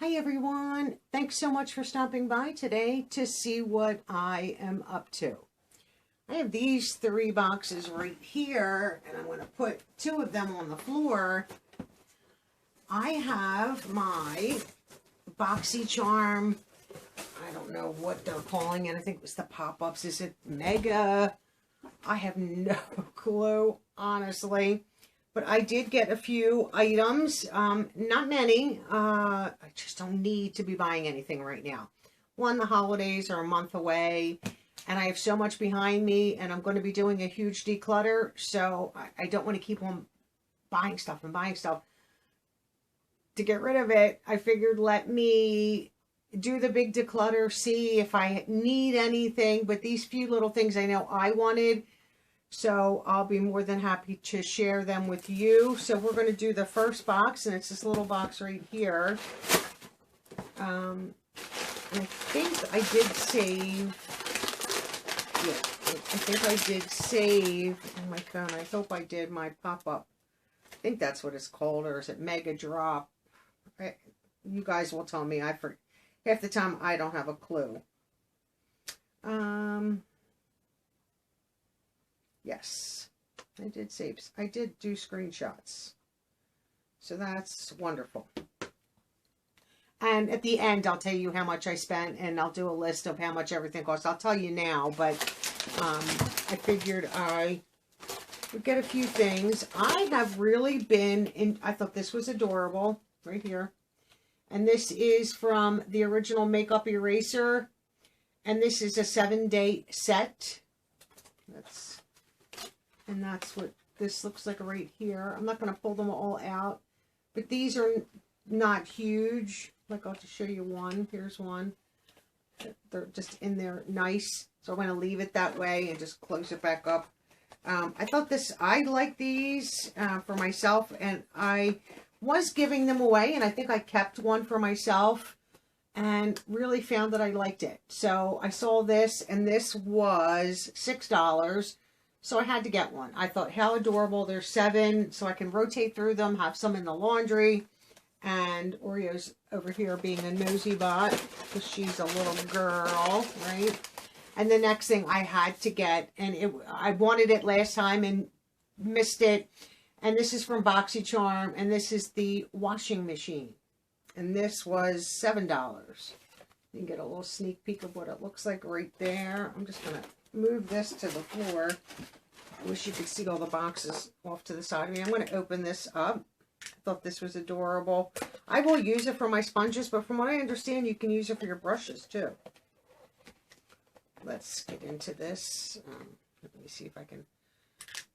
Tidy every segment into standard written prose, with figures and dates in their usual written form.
Hi everyone, thanks so much for stopping by today to see what I am up to. I have these 3 boxes right here, and I'm going to put 2 of them on the floor. I have my Boxycharm, I don't know what they're calling it, I think it was the pop-ups, is it Mega? I have no clue, honestly. But I did get a few items, not many. I just don't need to be buying anything right now. One, the holidays are a month away, and I have so much behind me, and I'm going to be doing a huge declutter, so I don't want to keep on buying stuff and buying stuff. To get rid of it, I figured let me do the big declutter, see if I need anything, but these few little things I know I wanted, so I'll be more than happy to share them with you. So we're going to do the first box, and it's this little box right here. And I think I did save, yeah, I think I did save on my phone. I hope I did my pop-up. I think that's what it's called, or is it Mega Drop? You guys will tell me. I forget. Half the time I don't have a clue. Yes, I did save. I did do screenshots. So that's wonderful. And at the end, I'll tell you how much I spent, and I'll do a list of how much everything costs. I'll tell you now, but I figured I would get a few things. I have really been in, I thought this was adorable, right here. And this is from the original makeup eraser. And this is a 7-day set. And that's what this looks like right here. I'm not going to pull them all out, but these are not huge. Like, I'll just show you one. Here's one. They're just in there nice. So I'm going to leave it that way and just close it back up. I thought this, I like these for myself, and I was giving them away, and I think I kept one for myself and really found that I liked it. So I saw this, and this was $6. So I had to get one. I thought, how adorable. There's 7, so I can rotate through them, have some in the laundry. And Oreo's over here being a nosy bot because she's a little girl, right? And the next thing I had to get, and I wanted it last time and missed it. And this is from Boxycharm, and this is the washing machine. And this was $7. You can get a little sneak peek of what it looks like right there. I'm just going to move this to the floor. I wish you could see all the boxes off to the side of me. I'm going to open this up. I thought this was adorable. I will use it for my sponges, but from what I understand, you can use it for your brushes too. Let's get into this. Let me see if I can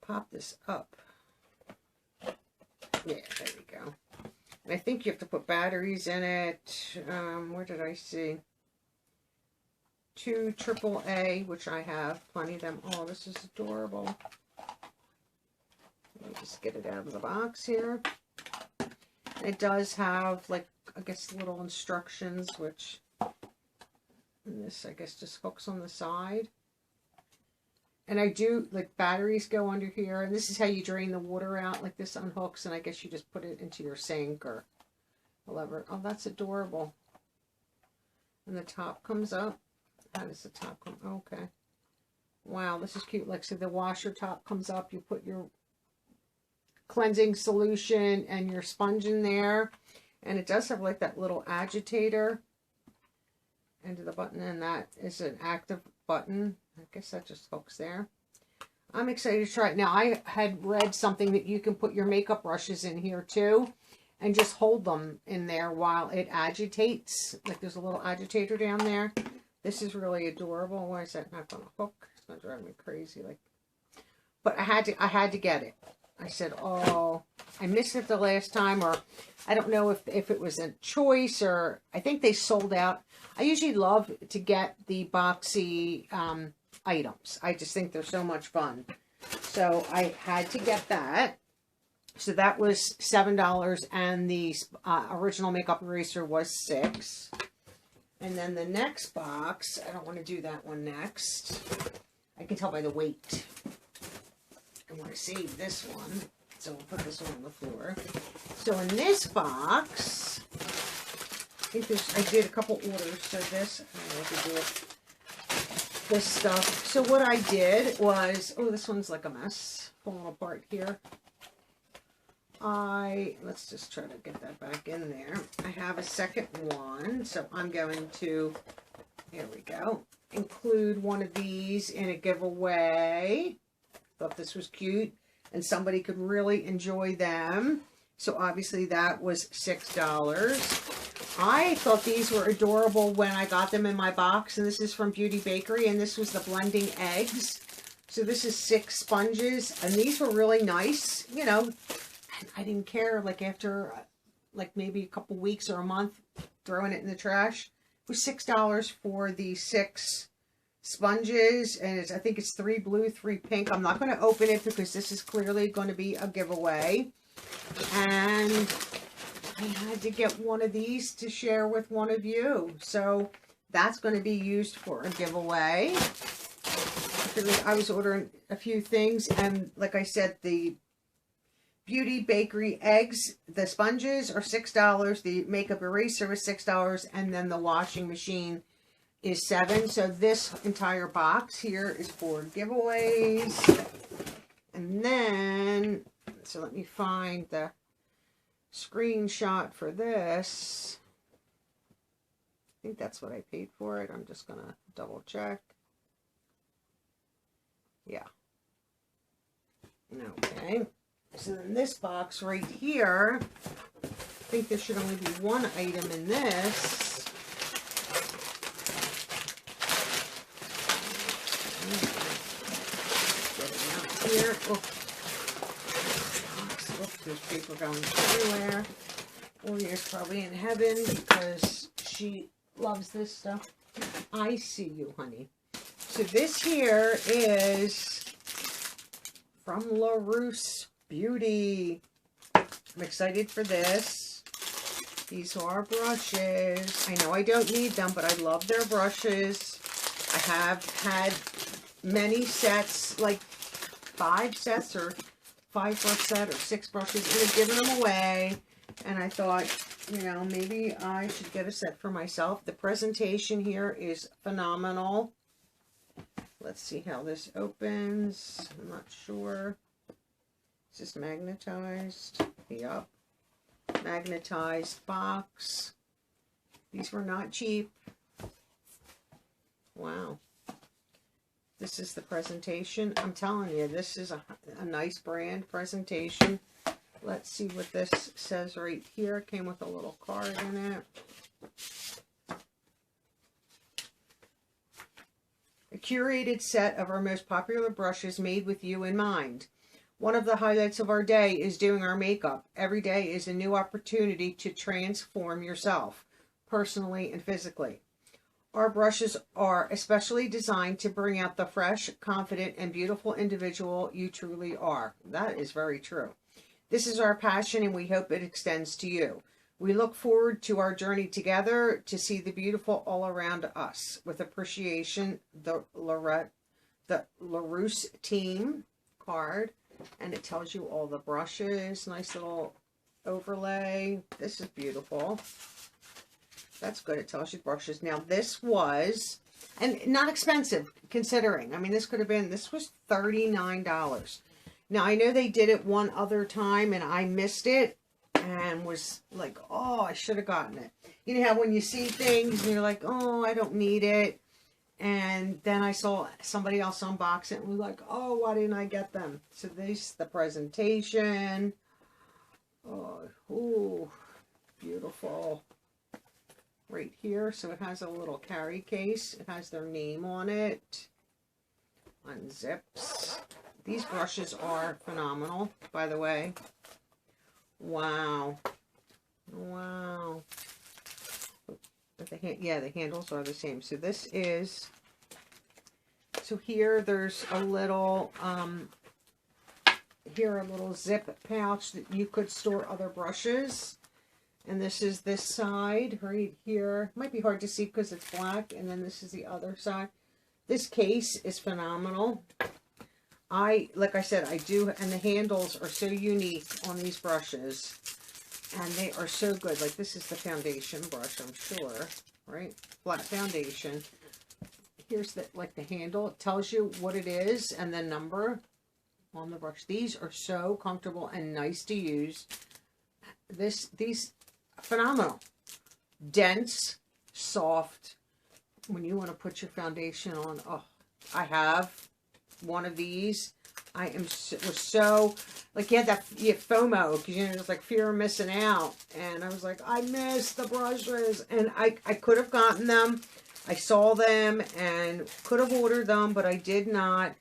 pop this up. Yeah, there we go. And I think you have to put batteries in it. Where did I see? 2 AAA, which I have plenty of them. Oh, this is adorable. Let me just get it out of the box here. It does have, like, I guess, little instructions, which, and this, I guess, just hooks on the side. And I do, like, batteries go under here, and this is how you drain the water out. Like, this unhooks, and I guess you just put it into your sink or whatever. Oh, that's adorable. And the top comes up. How does the top come? Okay. Wow, this is cute. Like, so the washer top comes up. You put your cleansing solution and your sponge in there. And it does have, like, that little agitator. Into the button, and that is an active button. I guess that just hooks there. I'm excited to try it. Now, I had read something that you can put your makeup brushes in here, too. And just hold them in there while it agitates. Like, there's a little agitator down there. This is really adorable. Why is that not going to hook? It's going to drive me crazy. Like, but I had to get it. I said, oh, I missed it the last time, or I don't know if it was a choice, or I think they sold out. I usually love to get the boxy items. I just think they're so much fun. So I had to get that. So that was $7, and the original makeup eraser was $6. And then the next box, I don't want to do that one next. I can tell by the weight. I want to save this one. So we'll put this one on the floor. So in this box, think I did a couple orders. So this, I don't know what to do with this stuff. So what I did was, oh, this one's like a mess, falling apart here. Let's just try to get that back in there. I have a second one, so I'm going to, here we go, include one of these in a giveaway. Thought this was cute, and somebody could really enjoy them. So obviously that was $6. I thought these were adorable when I got them in my box, and this is from Beauty Bakery, and this was the blending eggs. So this is 6 sponges, and these were really nice, you know. I didn't care, like after like maybe a couple weeks or a month, throwing it in the trash. It was $6 for the 6 sponges, and I think it's 3 blue, 3 pink. I'm not going to open it because this is clearly going to be a giveaway. And I had to get one of these to share with one of you. So that's going to be used for a giveaway. I was ordering a few things, and like I said, the Beauty Bakery eggs, the sponges are $6, the makeup eraser is $6, and then the washing machine is $7. So this entire box here is for giveaways. And then, so let me find the screenshot for this. I think that's what I paid for it. I'm just gonna double check. Yeah. Okay. So in this box right here, I think there should only be one item in this. Get it out here. Oh, there's paper going everywhere. Oria's probably in heaven because she loves this stuff. I see you, honey. So this here is from LaRousse Beauty. I'm excited for this. These are brushes. I know I don't need them, but I love their brushes. I have had many sets, like 5 sets or 5 brush set or 6 brushes, and I've given them away. And I thought, you know, maybe I should get a set for myself. The presentation here is phenomenal. Let's see how this opens. I'm not sure. Is this magnetized? Yup. Magnetized box. These were not cheap. Wow. This is the presentation. I'm telling you, this is a nice brand presentation. Let's see what this says right here. It came with a little card in it. A curated set of our most popular brushes made with you in mind. One of the highlights of our day is doing our makeup. Every day is a new opportunity to transform yourself, personally and physically. Our brushes are especially designed to bring out the fresh, confident, and beautiful individual you truly are. That is very true. This is our passion, and we hope it extends to you. We look forward to our journey together to see the beautiful all around us. With appreciation, the LaRousse team card. And it tells you all the brushes. Nice little overlay. This is beautiful. That's good. It tells you brushes. Now this was, and not expensive considering. I mean, this was $39. Now I know they did it one other time and I missed it and was like, oh, I should have gotten it. You know how when you see things and you're like, oh, I don't need it. And then I saw somebody else unbox it and was like, oh, why didn't I get them? So this, the presentation. Oh, ooh, beautiful. Right here. So it has a little carry case. It has their name on it. Unzips. These brushes are phenomenal, by the way. Wow. Wow. But the handles are the same. So this is, so here there's a little, here a little zip pouch that you could store other brushes. And this is this side right here. Might be hard to see because it's black. And then this is the other side. This case is phenomenal. Like I said, I do, and the handles are so unique on these brushes. And they are so good. Like, this is the foundation brush, I'm sure, right? Flat foundation. Here's the, like, the handle. It tells you what it is and the number on the brush. These are so comfortable and nice to use. These, phenomenal. Dense, soft. When you want to put your foundation on, oh, I have one of these. I was so, like, you had FOMO, because, you know, it's like fear of missing out. And I was like, I missed the brushes. And I could have gotten them. I saw them and could have ordered them, but I did not.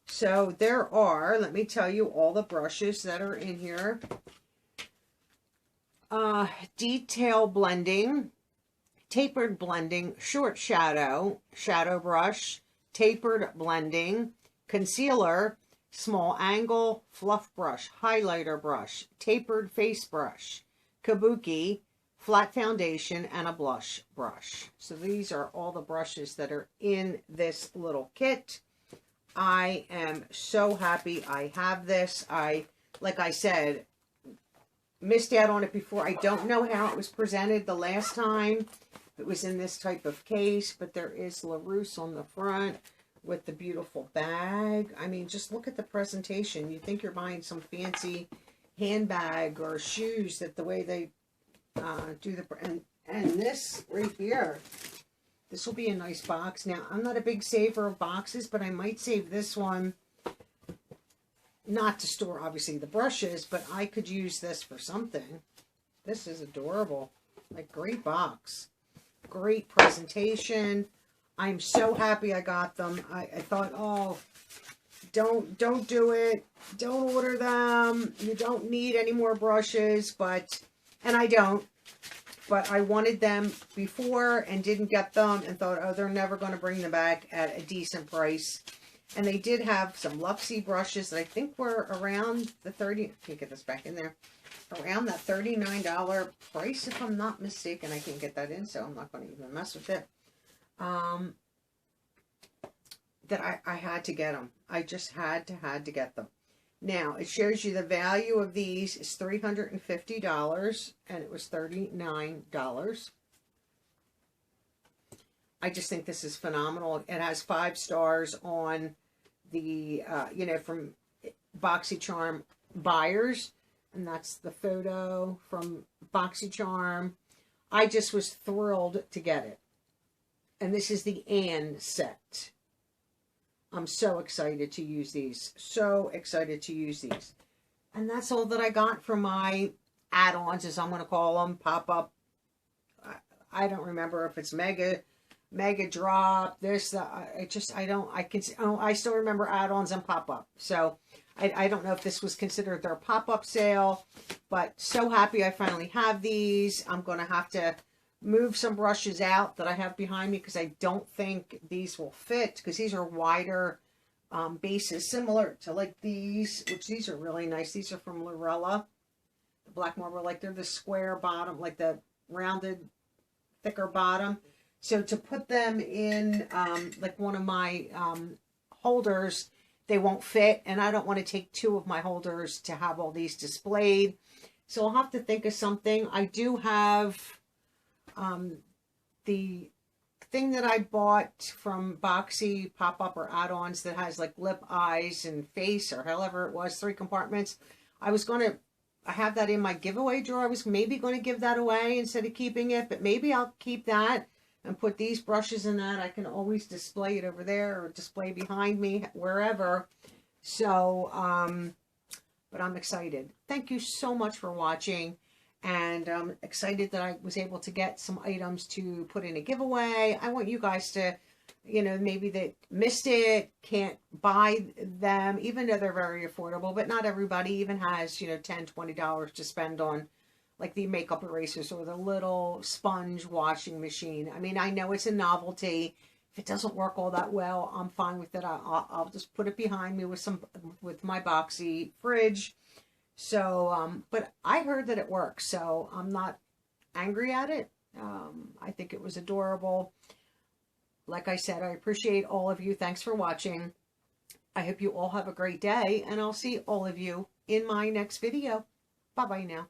So there are, let me tell you, all the brushes that are in here. Detail blending, tapered blending, short shadow brush, tapered blending, concealer, small angle, fluff brush, highlighter brush, tapered face brush, kabuki, flat foundation, and a blush brush. So these are all the brushes that are in this little kit. I am so happy I have this. Like I said, missed out on it before. I don't know how it was presented the last time. It was in this type of case, but there is LaRousse on the front with the beautiful bag. I mean, just look at the presentation. You think you're buying some fancy handbag or shoes, that the way they do the, and this right here, this will be a nice box. Now, I'm not a big saver of boxes, but I might save this one, not to store, obviously, the brushes, but I could use this for something. This is adorable. Like, great box. Great presentation. I'm so happy I got them. I thought, oh, don't do it. Don't order them. You don't need any more brushes, but, and I don't, but I wanted them before and didn't get them and thought, oh, they're never going to bring them back at a decent price. And they did have some Luxie brushes that I think were around the 30, can't get this back in there, around that $39 price, if I'm not mistaken. I can't get that in, so I'm not going to even mess with it. That I had to get them. I just had to get them. Now, it shows you the value of these is $350, and it was $39. I just think this is phenomenal. It has 5 stars on the, you know, from Boxycharm buyers, and that's the photo from Boxycharm. I just was thrilled to get it. And this is the Anne set. I'm so excited to use these. So excited to use these. And that's all that I got for my add-ons, as I'm going to call them, pop-up. I don't remember if it's Mega Drop, this, I still remember add-ons and pop-up. So I don't know if this was considered their pop-up sale, but so happy I finally have these. I'm going to have to move some brushes out that I have behind me because I don't think these will fit, because these are wider bases, similar to like these, which these are really nice. These are from Lorella, the black marble, like they're the square bottom, like the rounded, thicker bottom. So to put them in like one of my holders, they won't fit, and I don't want to take 2 of my holders to have all these displayed. So I'll have to think of something. I do have the thing that I bought from Boxy, pop-up or add-ons, that has like lip, eyes, and face, or however it was, 3 compartments. I have that in my giveaway drawer. I was maybe going to give that away instead of keeping it, but maybe I'll keep that and put these brushes in that. I can always display it over there or display behind me, wherever. So, but I'm excited. Thank you so much for watching. And I'm excited that I was able to get some items to put in a giveaway. I want you guys to, you know, maybe that missed it, can't buy them, even though they're very affordable. But not everybody even has, you know, $10, $20 to spend on like the makeup erasers or the little sponge washing machine. I mean, I know it's a novelty. If it doesn't work all that well, I'm fine with it. I'll just put it behind me with my Boxy fridge. So, but I heard that it works, so I'm not angry at it. I think it was adorable. Like I said, I appreciate all of you. Thanks for watching. I hope you all have a great day, and I'll see all of you in my next video. Bye-bye now.